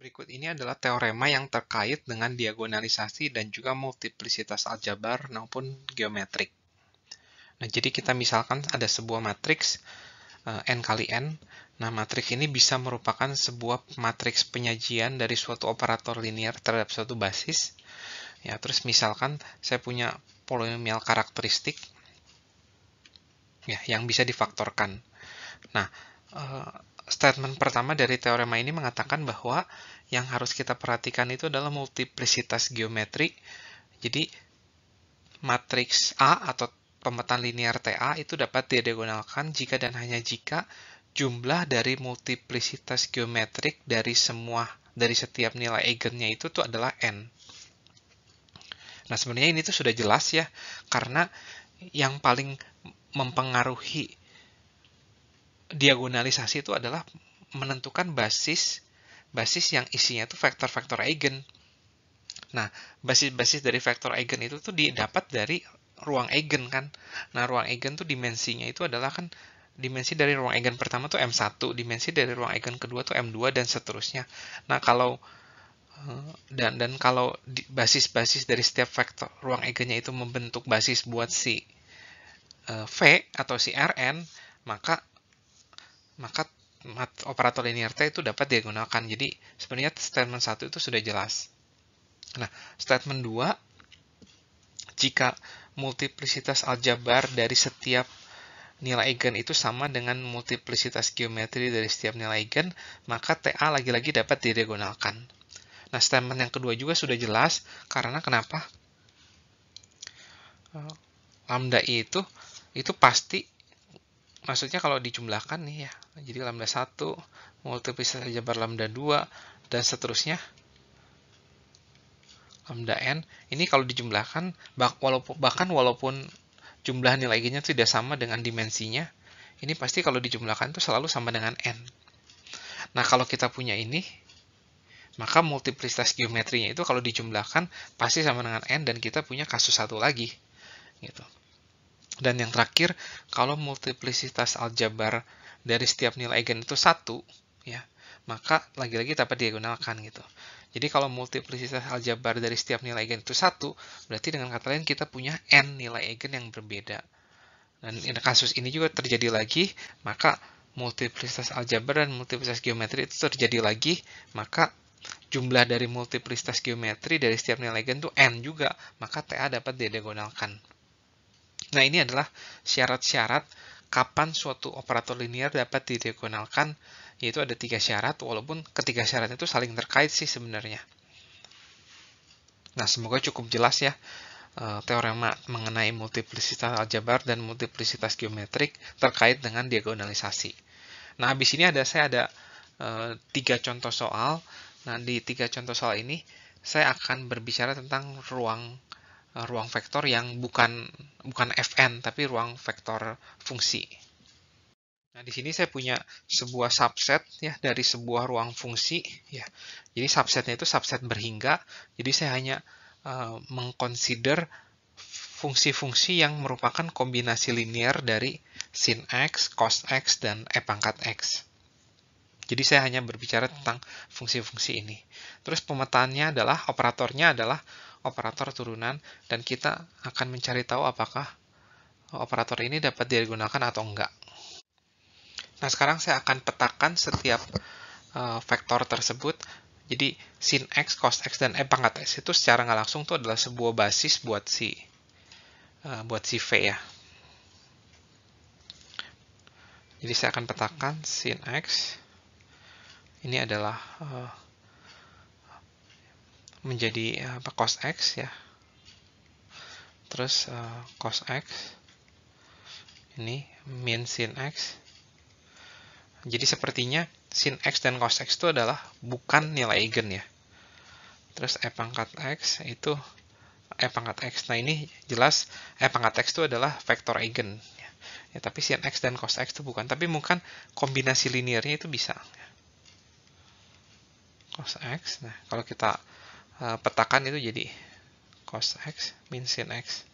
Berikut ini adalah teorema yang terkait dengan diagonalisasi dan juga multiplisitas aljabar maupun geometrik. Nah, jadi kita misalkan ada sebuah matriks n kali n. Nah, matriks ini bisa merupakan sebuah matriks penyajian dari suatu operator linear terhadap suatu basis. Ya, terus misalkan saya punya polinomial karakteristik ya, yang bisa difaktorkan. Nah, statement pertama dari teorema ini mengatakan bahwa yang harus kita perhatikan itu adalah multiplisitas geometri. Jadi, matriks A atau pemetaan linear TA itu dapat didiagonalkan jika dan hanya jika jumlah dari multiplisitas geometrik dari setiap nilai eigennya itu tuh adalah n. Nah, sebenarnya ini tuh sudah jelas ya, karena yang paling mempengaruhi diagonalisasi itu adalah menentukan basis yang isinya itu vektor-vektor eigen. Nah, basis-basis dari vektor eigen itu tuh didapat dari ruang eigen kan. Nah, ruang eigen tuh dimensinya itu adalah kan dimensi dari ruang eigen pertama tuh M1, dimensi dari ruang eigen kedua tuh M2 dan seterusnya. Nah, kalau kalau basis-basis dari setiap vektor ruang eigennya itu membentuk basis buat si V atau si Rn, maka operator linear T itu dapat diagonalkan. Jadi sebenarnya statement 1 itu sudah jelas. Nah, statement 2, jika multiplisitas aljabar dari setiap nilai eigen itu sama dengan multiplisitas geometri dari setiap nilai eigen, maka TA lagi-lagi dapat didiagonalkan. Nah, statement yang kedua juga sudah jelas, karena kenapa? Lambda itu pasti, maksudnya kalau dijumlahkan nih ya, jadi lambda 1, multiplisitas aljabar lambda 2, dan seterusnya, lambda n, ini kalau dijumlahkan, bahkan walaupun jumlah nilai eigennya tidak sama dengan dimensinya, ini pasti kalau dijumlahkan itu selalu sama dengan n. Nah, kalau kita punya ini, maka multiplisitas geometrinya itu kalau dijumlahkan pasti sama dengan n, dan kita punya kasus satu lagi. Gitu. Dan yang terakhir, kalau multiplisitas aljabar dari setiap nilai eigen itu 1, ya, maka lagi-lagi dapat diagonalkan gitu. Jadi kalau multiplisitas aljabar dari setiap nilai eigen itu 1, berarti dengan kata lain kita punya n nilai eigen yang berbeda. Dan kasus ini juga terjadi lagi, maka multiplisitas aljabar dan multiplisitas geometri itu terjadi lagi, maka jumlah dari multiplisitas geometri dari setiap nilai eigen itu n juga, maka TA dapat diagonalkan. Nah, ini adalah syarat-syarat kapan suatu operator linear dapat didiagonalkan, yaitu ada 3 syarat, walaupun ketiga syarat itu saling terkait sih sebenarnya. Nah, semoga cukup jelas ya teorema mengenai multiplisitas aljabar dan multiplisitas geometrik terkait dengan diagonalisasi. Nah, habis ini saya ada 3 contoh soal. Nah, di 3 contoh soal ini saya akan berbicara tentang ruang vektor yang bukan Fn, tapi ruang vektor fungsi. Nah, di sini saya punya sebuah subset ya dari sebuah ruang fungsi ya. Jadi subsetnya itu subset berhingga. Jadi saya hanya mengconsider fungsi-fungsi yang merupakan kombinasi linear dari sin x, cos x, dan e pangkat x. Jadi saya hanya berbicara tentang fungsi-fungsi ini. Terus pemetaannya adalah, operatornya adalah operator turunan, dan kita akan mencari tahu apakah operator ini dapat digunakan atau enggak. Nah, sekarang saya akan petakan setiap vektor tersebut. Jadi sin x, cos x, dan e pangkat x itu secara nggak langsung itu adalah sebuah basis buat si V ya. Jadi saya akan petakan sin x. Ini adalah menjadi cos x ya. Terus cos x. Ini min sin x. Jadi sepertinya sin x dan cos x itu adalah bukan nilai eigen ya. Terus e pangkat x itu e pangkat x. Nah, ini jelas e pangkat x itu adalah vektor eigen. Ya, tapi sin x dan cos x itu bukan. Tapi mungkin kombinasi linearnya itu bisa. Cos x. Nah, kalau kita petakan itu jadi cos x min sin x.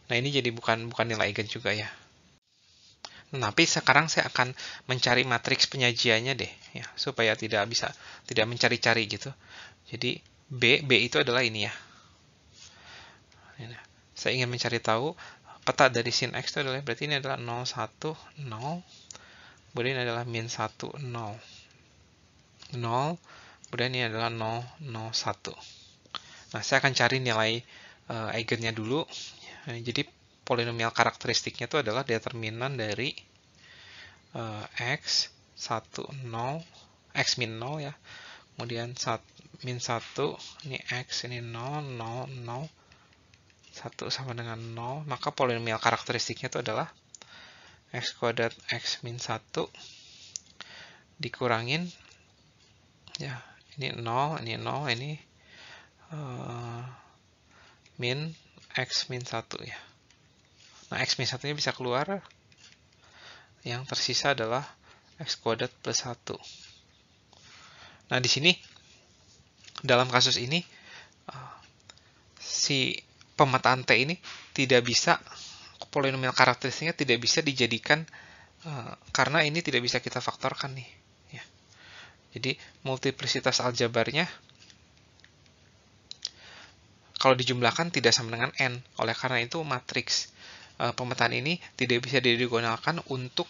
Nah, ini jadi bukan nilai eigen juga ya. Tapi sekarang saya akan mencari matriks penyajiannya deh, ya, supaya tidak mencari-cari gitu. Jadi B itu adalah ini ya. Saya ingin mencari tahu peta dari sin X itu adalah, berarti ini adalah 0, 1, 0. Kemudian ini adalah min 1, 0. 0. Kemudian ini adalah 0, 0, 1. Nah, saya akan cari nilai eigennya dulu. Jadi polinomial karakteristiknya itu adalah determinan dari X 1, 0, X min 0 ya. Kemudian min 1, ini X, ini 0, 0, 0. 1 sama dengan 0, maka polinomial karakteristiknya itu adalah X kuadrat X min 1 dikurangin, ya, ini 0, ini 0, ini min X min 1 ya. Nah, X min 1 nya bisa keluar, yang tersisa adalah X kuadrat plus 1. Nah, di sini, dalam kasus ini, si pemetaan T ini tidak bisa, polinomial karakteristiknya tidak bisa dijadikan, karena ini tidak bisa kita faktorkan nih. Ya. Jadi, multiplisitas aljabarnya, kalau dijumlahkan tidak sama dengan N. Oleh karena itu, matriks pemetaan ini tidak bisa digunakan untuk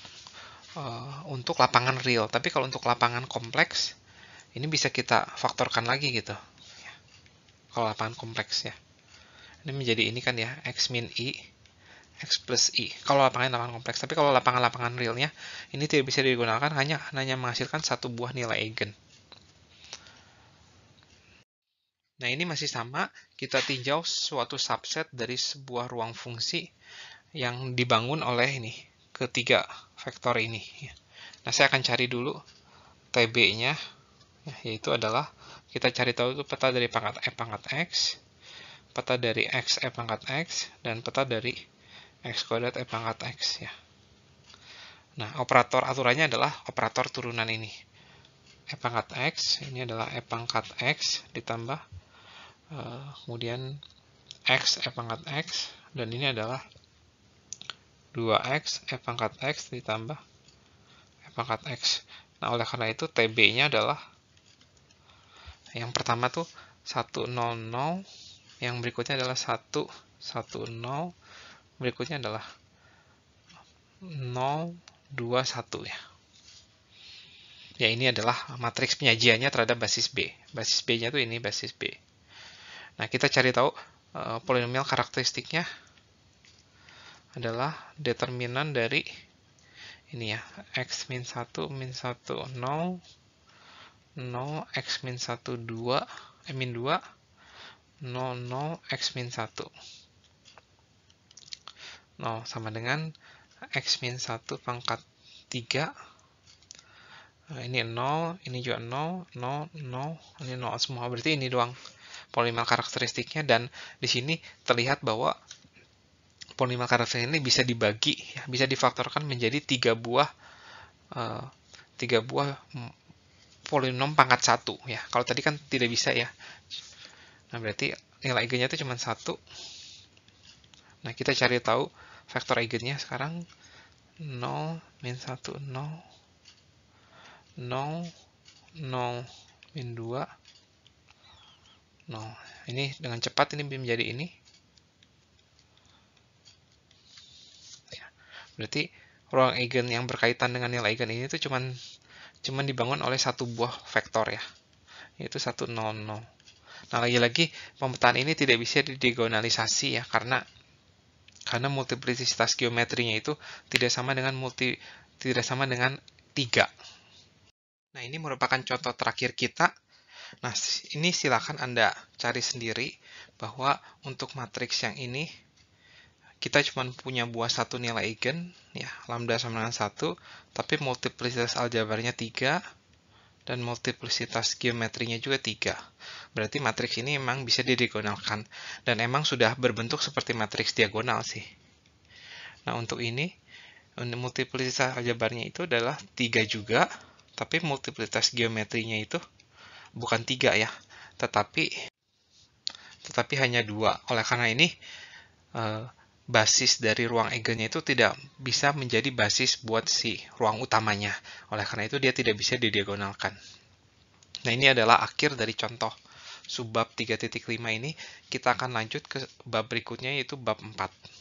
lapangan real. Tapi kalau untuk lapangan kompleks, ini bisa kita faktorkan lagi gitu. Ya. Kalau lapangan kompleks ya. Ini menjadi ini kan ya, X min I, X plus I. Kalau lapangan kompleks. Tapi kalau lapangan realnya, ini tidak bisa digunakan, hanya menghasilkan satu buah nilai eigen. Nah, ini masih sama, kita tinjau suatu subset dari sebuah ruang fungsi yang dibangun oleh ini, ketiga vektor ini. Nah, saya akan cari dulu TB-nya, yaitu adalah, kita cari tahu itu peta dari pangkat F pangkat X, peta dari X F pangkat X, dan peta dari X kuadrat F pangkat X. Ya. Nah, operator aturannya adalah operator turunan ini. F pangkat X, ini adalah F pangkat X ditambah kemudian X F pangkat X, dan ini adalah 2X F pangkat X ditambah F pangkat X. Nah, oleh karena itu TB-nya adalah, yang pertama tuh 1, 0, 0, yang berikutnya adalah 1, 1, 0, berikutnya adalah 0, 2, 1 ya. Ya, ini adalah matriks penyajiannya terhadap basis B. Basis B-nya tuh ini, basis B. Nah, kita cari tahu polinomial karakteristiknya adalah determinan dari ini ya, X min 1, min 1, 0, 0, X min 1, 2, min 2, 0, 0, X min 1. 0 sama dengan X min 1 pangkat 3. Nah, ini 0, ini juga 0, 0, 0, ini 0 semua. Berarti ini doang polinomial karakteristiknya, dan di sini terlihat bahwa polinomial karakteristik ini bisa dibagi, ya, bisa difaktorkan menjadi 3 buah polinom pangkat 1 ya. Kalau tadi kan tidak bisa ya. Nah, berarti nilai eigennya itu cuma 1. Nah, kita cari tahu vektor eigennya sekarang 0, min 1, 0, 0, 0, min 2, 0. Ini dengan cepat ini menjadi ini. Ya. Berarti ruang eigen yang berkaitan dengan nilai eigen ini itu cuman dibangun oleh satu buah vektor ya, yaitu 1, 0, 0. Nah, lagi-lagi pemetaan ini tidak bisa didiagonalisasi ya, karena multiplisitas geometrinya itu tidak sama dengan 3. Nah, ini merupakan contoh terakhir kita. Nah, ini silakan Anda cari sendiri bahwa untuk matriks yang ini kita cuma punya buah satu nilai eigen ya, lambda sama dengan 1, tapi multiplisitas aljabarnya 3 dan multiplisitas geometrinya juga 3. Berarti matriks ini memang bisa didiagonalkan, dan emang sudah berbentuk seperti matriks diagonal sih. Nah, untuk ini multiplisitas aljabarnya itu adalah 3 juga, tapi multiplisitas geometrinya itu bukan 3 ya, tetapi hanya 2. Oleh karena ini basis dari ruang eigennya itu tidak bisa menjadi basis buat si ruang utamanya. Oleh karena itu dia tidak bisa didiagonalkan. Nah, ini adalah akhir dari contoh subbab 3.5 ini. Kita akan lanjut ke bab berikutnya, yaitu bab 4.